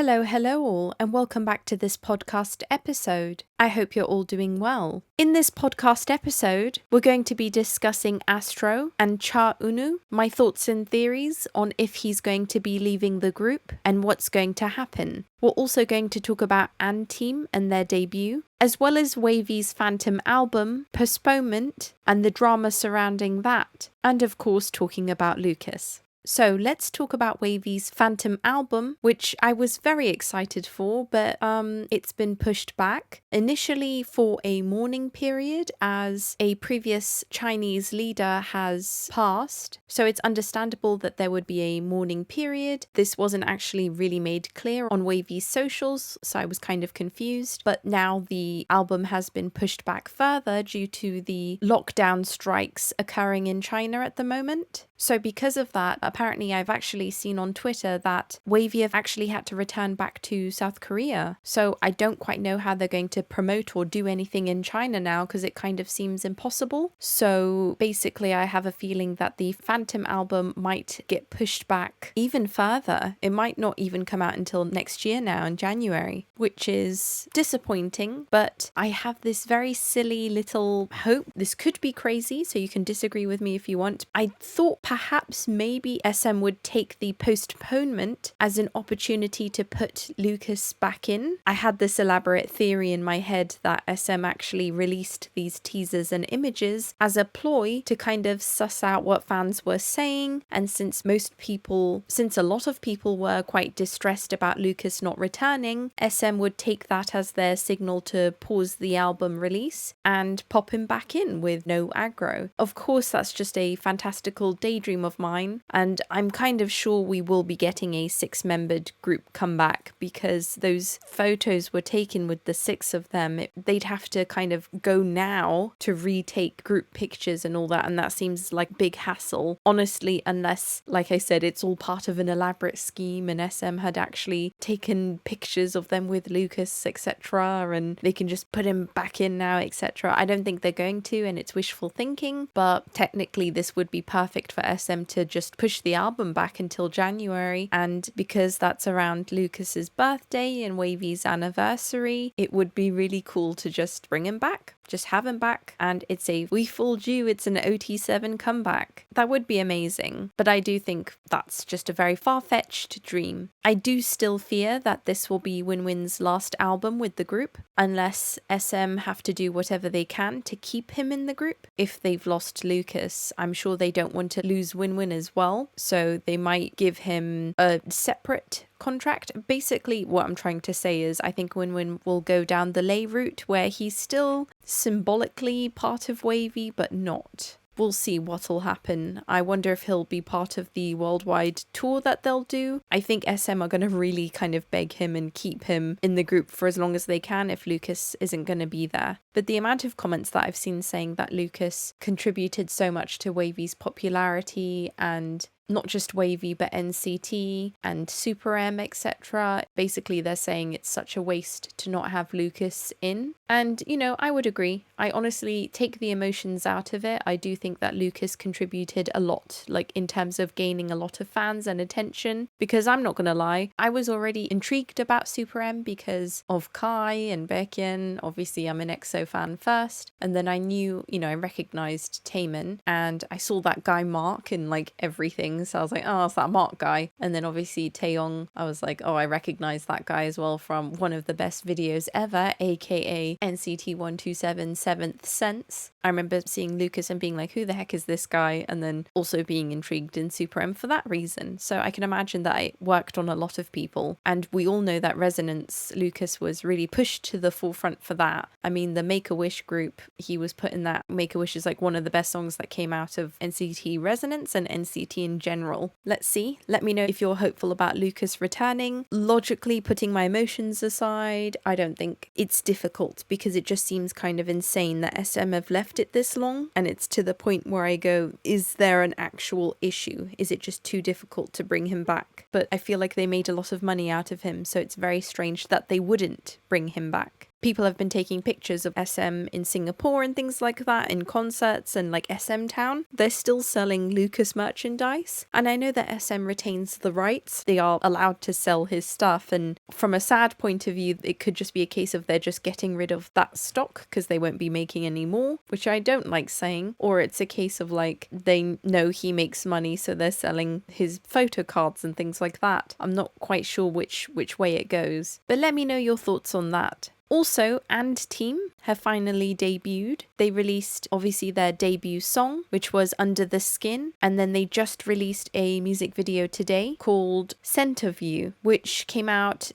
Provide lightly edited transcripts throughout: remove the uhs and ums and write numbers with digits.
Hello all, and welcome back to this podcast episode. I hope you're all doing well. In this podcast episode, we're going to be discussing Astro and Cha Eunwoo, my thoughts and theories on if he's going to be leaving the group and what's going to happen. We're also going to talk about &Team and their debut, as well as WayV's Phantom album, Postponement, and the drama surrounding that, and of course talking about Lucas. So let's talk about WayV's Phantom album, which I was very excited for, but it's been pushed back. Initially for a mourning period, as a previous Chinese leader has passed. So it's understandable that there would be a mourning period. This wasn't actually really made clear on WayV's socials, so I was kind of confused. But now the album has been pushed back further due to the lockdown strikes occurring in China at the moment. So because of that, apparently I've actually seen on Twitter that WayV have actually had to return back to South Korea. So I don't quite know how they're going to promote or do anything in China now because it kind of seems impossible. So basically I have a feeling that the Phantom album might get pushed back even further. It might not even come out until next year now in January, which is disappointing. But I have this very silly little hope. This could be crazy, so you can disagree with me if you want. I thought perhaps maybe SM would take the postponement as an opportunity to put Lucas back in. I had this elaborate theory in my head that SM actually released these teasers and images as a ploy to kind of suss out what fans were saying, and since a lot of people were quite distressed about Lucas not returning, SM would take that as their signal to pause the album release and pop him back in with no aggro. Of course, that's just a fantastical daydream of mine, and I'm kind of sure we will be getting a 6-membered group comeback because those photos were taken with the 6 of them. They'd have to kind of go now to retake group pictures and all that, and that seems like big hassle, honestly, unless, like I said, it's all part of an elaborate scheme and SM had actually taken pictures of them with Lucas, etc., and they can just put him back in now, etc. I don't think they're going to, and it's wishful thinking, but technically this would be perfect for SM to just push the album back until January, and because that's around Lucas's birthday and WayV's anniversary, it would be really cool to just bring him back. Just have him back, and it's a "we fooled you, it's an OT7 comeback." That would be amazing, but I do think that's just a very far-fetched dream. I do still fear that this will be WinWin's last album with the group, unless SM have to do whatever they can to keep him in the group. If they've lost Lucas, I'm sure they don't want to lose WinWin as well, so they might give him a separate contract. Basically, what I'm trying to say is I think WinWin will go down the Lay route where he's still symbolically part of WayV, but not. We'll see what'll happen. I wonder if he'll be part of the worldwide tour that they'll do. I think SM are going to really kind of beg him and keep him in the group for as long as they can if Lucas isn't going to be there. But the amount of comments that I've seen saying that Lucas contributed so much to WayV's popularity, and not just WayV but NCT and Super M, etc. Basically they're saying it's such a waste to not have Lucas in. And I would agree. I honestly take the emotions out of it. I do think that Lucas contributed a lot, like in terms of gaining a lot of fans and attention, because I'm not gonna lie, I was already intrigued about Super M because of Kai and Baekhyun. Obviously I'm an EXO fan first, and then I knew, I recognized Taemin, and I saw that guy Mark in like everything. So I was like, oh, it's that Mark guy. And then obviously Taeyong, I was like, oh, I recognize that guy as well from one of the best videos ever, aka NCT 127 Seventh Sense. I remember seeing Lucas and being like, who the heck is this guy? And then also being intrigued in Super M for that reason. So I can imagine that it worked on a lot of people. And we all know that Resonance, Lucas was really pushed to the forefront for that. I mean, the Make-A-Wish group, he was put in that. Make-A-Wish is like one of the best songs that came out of NCT Resonance and NCT in general. Let's see. Let me know if you're hopeful about Lucas returning. Logically, putting my emotions aside, I don't think it's difficult because it just seems kind of insane that SM have left it this long, and it's to the point where I go, is there an actual issue? Is it just too difficult to bring him back? But I feel like they made a lot of money out of him, so it's very strange that they wouldn't bring him back. people have been taking pictures of SM in Singapore and things like that in concerts and like SM Town. They're still selling Lucas merchandise. And I know that SM retains the rights. They are allowed to sell his stuff. And from a sad point of view, it could just be a case of they're just getting rid of that stock because they won't be making any more, which I don't like saying. Or it's a case of like they know he makes money, so they're selling his photo cards and things like that. I'm not quite sure which way it goes. But let me know your thoughts on that. Also, And Team have finally debuted. They released obviously their debut song, which was Under the Skin, and then they just released a music video today called Center View, which came out,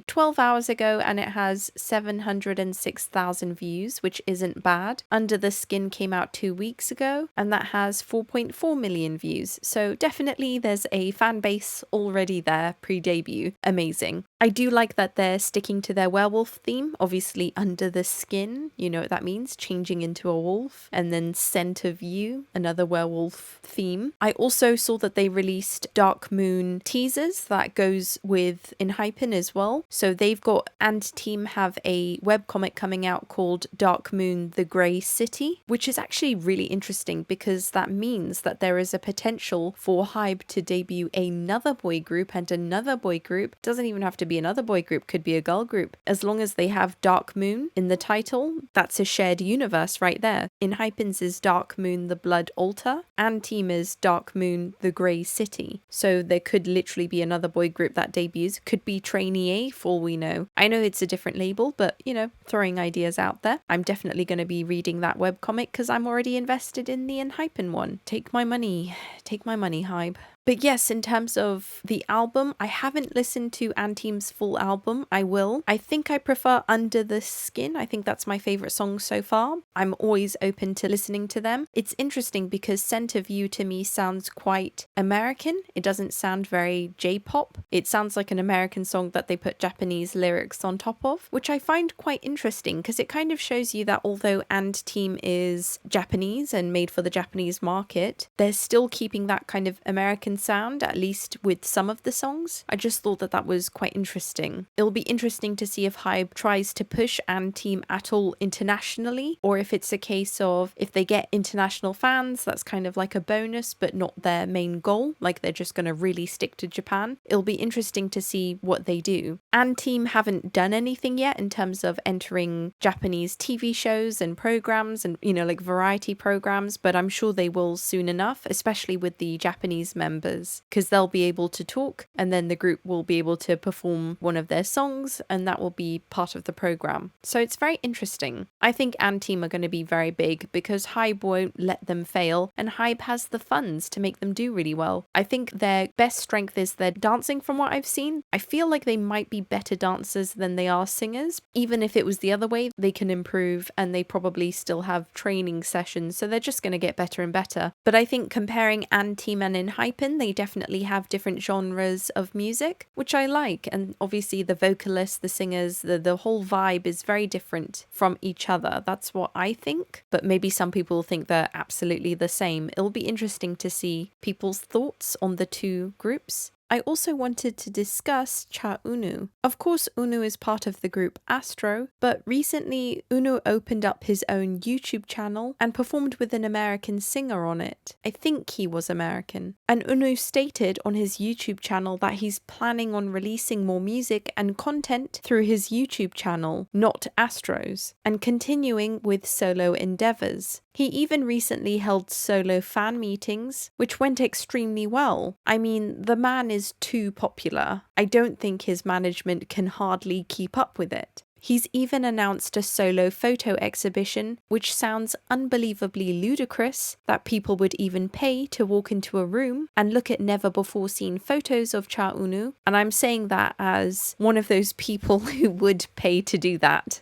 12 hours ago, and it has 706,000 views, which isn't bad. Under the Skin came out 2 weeks ago, and that has 4.4 million views. So definitely there's a fan base already there pre-debut. Amazing. I do like that they're sticking to their werewolf theme. Obviously, Under the Skin, you know what that means, changing into a wolf. And then Center View, another werewolf theme. I also saw that they released Dark Moon teasers that goes with enlightening as well. So they've got, And Team have a webcomic coming out called Dark Moon the Grey City, which is actually really interesting because that means that there is a potential for Hybe to debut another boy group and another boy group. Doesn't even have to be another boy group, could be a girl group. As long as they have Dark Moon in the title, that's a shared universe right there. Enlightening is Dark Moon the Blood Altar, and Team is Dark Moon the Grey City. So there could literally be another boy group that debuts. Could be Trainee A for all we know. I know it's a different label, but you know, throwing ideas out there. I'm definitely going to be reading that webcomic because I'm already invested in the enlightening one. Take my money, Hybe. But yes, in terms of the album, I haven't listened to And Team's full album. I will. I think I prefer Under the Skin. I think that's my favorite song so far. I'm always open to listening to them. It's interesting because Center View to me sounds quite American. It doesn't sound very J-pop. It sounds like an American song that they put Japanese lyrics on top of, which I find quite interesting because it kind of shows you that although And Team is Japanese and made for the Japanese market, they're still keeping that kind of American sound, at least with some of the songs. I just thought that was quite interesting. It'll be interesting to see if Hybe tries to push And Team at all internationally, or if it's a case of if they get international fans, that's kind of like a bonus but not their main goal, like they're just going to really stick to Japan. It'll be interesting to see what they do. And Team haven't done anything yet in terms of entering Japanese TV shows and programs and, you know, like variety programs, but I'm sure they will soon enough, especially with the Japanese members, because they'll be able to talk and then the group will be able to perform one of their songs and that will be part of the program. So it's very interesting. I think And Team are going to be very big because Hybe won't let them fail and Hybe has the funds to make them do really well. I think their best strength is their dancing from what I've seen. I feel like they might be better dancers than they are singers. Even if it was the other way, they can improve and they probably still have training sessions, so they're just going to get better and better. But I think comparing And Team and enlightening, they definitely have different genres of music, which I like. And obviously the vocalists, the singers, the whole vibe is very different from each other. That's what I think. But maybe some people think they're absolutely the same. It'll be interesting to see people's thoughts on the two groups. I also wanted to discuss Cha Eunwoo. Of course, Eunwoo is part of the group Astro, but recently Eunwoo opened up his own YouTube channel and performed with an American singer on it. I think he was American. And Eunwoo stated on his YouTube channel that he's planning on releasing more music and content through his YouTube channel, not Astro's, and continuing with solo endeavors. He even recently held solo fan meetings, which went extremely well. I mean, the man is too popular. I don't think his management can hardly keep up with it. He's even announced a solo photo exhibition, which sounds unbelievably ludicrous that people would even pay to walk into a room and look at never before seen photos of Cha Eunwoo. And I'm saying that as one of those people who would pay to do that.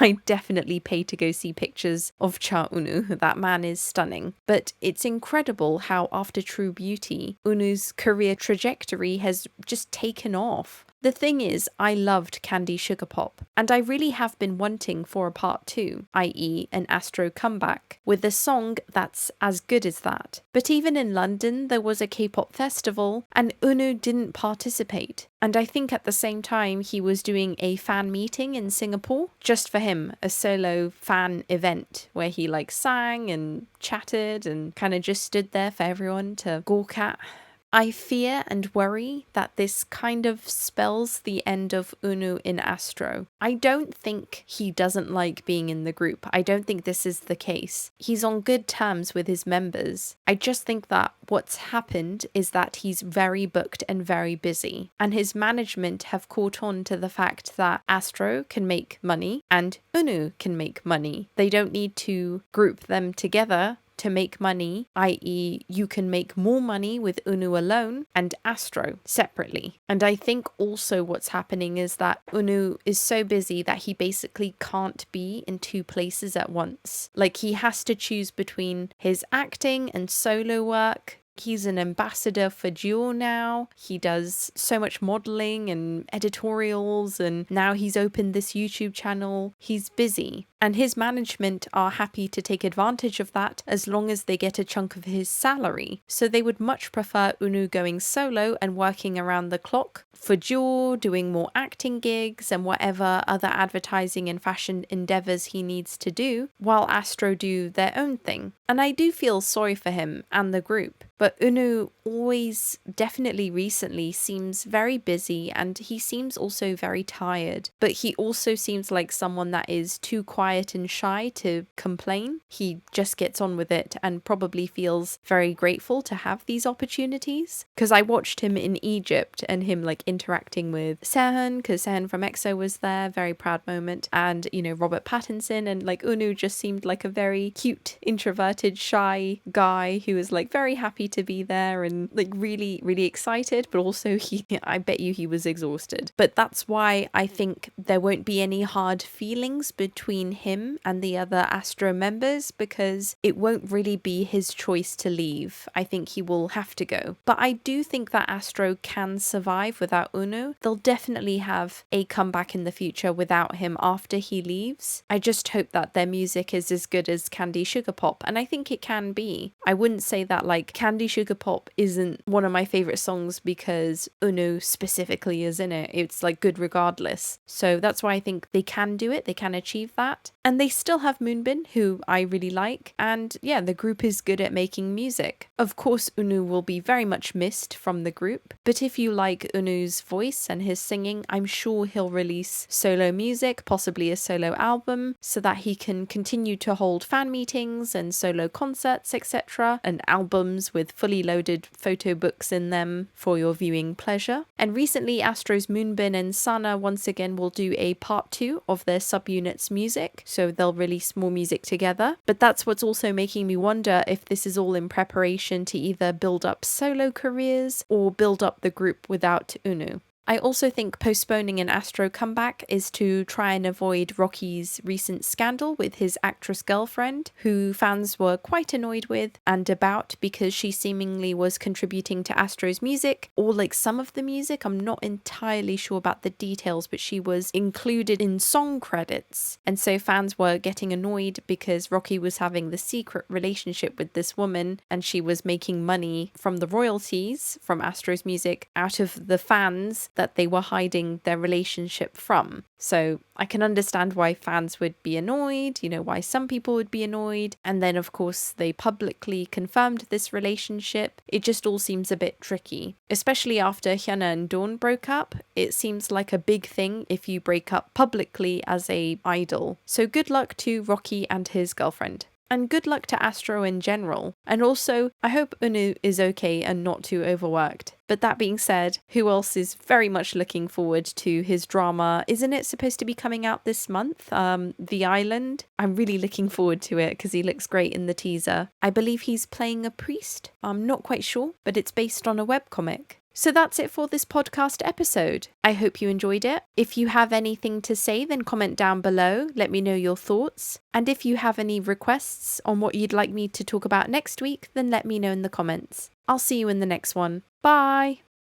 I definitely pay to go see pictures of Cha Eunwoo. That man is stunning. But it's incredible how after True Beauty, Eunwoo's career trajectory has just taken off. The thing is, I loved Candy Sugar Pop, and I really have been wanting for a part 2, i.e. an Astro comeback, with a song that's as good as that. But even in London, there was a K-pop festival, and Eunwoo didn't participate. And I think at the same time, he was doing a fan meeting in Singapore, just for him, a solo fan event, where he sang and chatted and kind of just stood there for everyone to gawk at. I fear and worry that this kind of spells the end of Eunwoo in Astro. I don't think he doesn't like being in the group. I don't think this is the case. He's on good terms with his members. I just think that what's happened is that he's very booked and very busy, and his management have caught on to the fact that Astro can make money and Eunwoo can make money. They don't need to group them together to make money, i.e. you can make more money with Eunwoo alone and Astro separately. And I think also what's happening is that Eunwoo is so busy that he basically can't be in 2 places at once. He has to choose between his acting and solo work. He's an ambassador for Dior now. He does so much modeling and editorials, and now he's opened this YouTube channel. He's busy. And his management are happy to take advantage of that as long as they get a chunk of his salary. So they would much prefer Eunwoo going solo and working around the clock for Dior, doing more acting gigs and whatever other advertising and fashion endeavors he needs to do, while Astro do their own thing. And I do feel sorry for him and the group. But Eunwoo always, definitely recently, seems very busy, and he seems also very tired. But he also seems like someone that is too quiet and shy to complain. He just gets on with it and probably feels very grateful to have these opportunities. Because I watched him in Egypt and him interacting with Sehun, because Sehun from EXO was there, very proud moment. And, Robert Pattinson, and Eunwoo just seemed like a very cute, introverted, shy guy who was very happy to be there and really, really excited, but also I bet you he was exhausted. But that's why I think there won't be any hard feelings between him and the other Astro members, because it won't really be his choice to leave. I think he will have to go. But I do think that Astro can survive without Eunwoo. They'll definitely have a comeback in the future without him after he leaves. I just hope that their music is as good as Candy Sugar Pop, and I think it can be. I wouldn't say that Candy Sugar Pop isn't one of my favorite songs because Eunwoo specifically is in it. It's good regardless. So that's why I think they can do it. They can achieve that. And they still have Moonbin, who I really like. And yeah, the group is good at making music. Of course, Eunwoo will be very much missed from the group. But if you like Eunwoo's voice and his singing, I'm sure he'll release solo music, possibly a solo album, so that he can continue to hold fan meetings and solo concerts, etc. and albums with fully loaded photo books in them for your viewing pleasure. And recently, Astro's Moonbin and Sana once again will do a part 2 of their subunits music, so they'll release more music together. But that's what's also making me wonder if this is all in preparation to either build up solo careers or build up the group without Eunwoo. I also think postponing an Astro comeback is to try and avoid Rocky's recent scandal with his actress girlfriend, who fans were quite annoyed with and about because she seemingly was contributing to Astro's music, or some of the music. I'm not entirely sure about the details, but she was included in song credits. And so fans were getting annoyed because Rocky was having the secret relationship with this woman, and she was making money from the royalties from Astro's music out of the fans that they were hiding their relationship from. So I can understand why fans would be annoyed, why some people would be annoyed. And then, of course, they publicly confirmed this relationship. It just all seems a bit tricky, especially after Hyuna and Dawn broke up. It seems like a big thing if you break up publicly as a idol. So good luck to Rocky and his girlfriend. And good luck to Astro in general. And also, I hope Eunwoo is okay and not too overworked. But that being said, who else is very much looking forward to his drama? Isn't it supposed to be coming out this month? The Island? I'm really looking forward to it because he looks great in the teaser. I believe he's playing a priest. I'm not quite sure, but it's based on a webcomic. So that's it for this podcast episode. I hope you enjoyed it. If you have anything to say, then comment down below. Let me know your thoughts. And if you have any requests on what you'd like me to talk about next week, then let me know in the comments. I'll see you in the next one. Bye!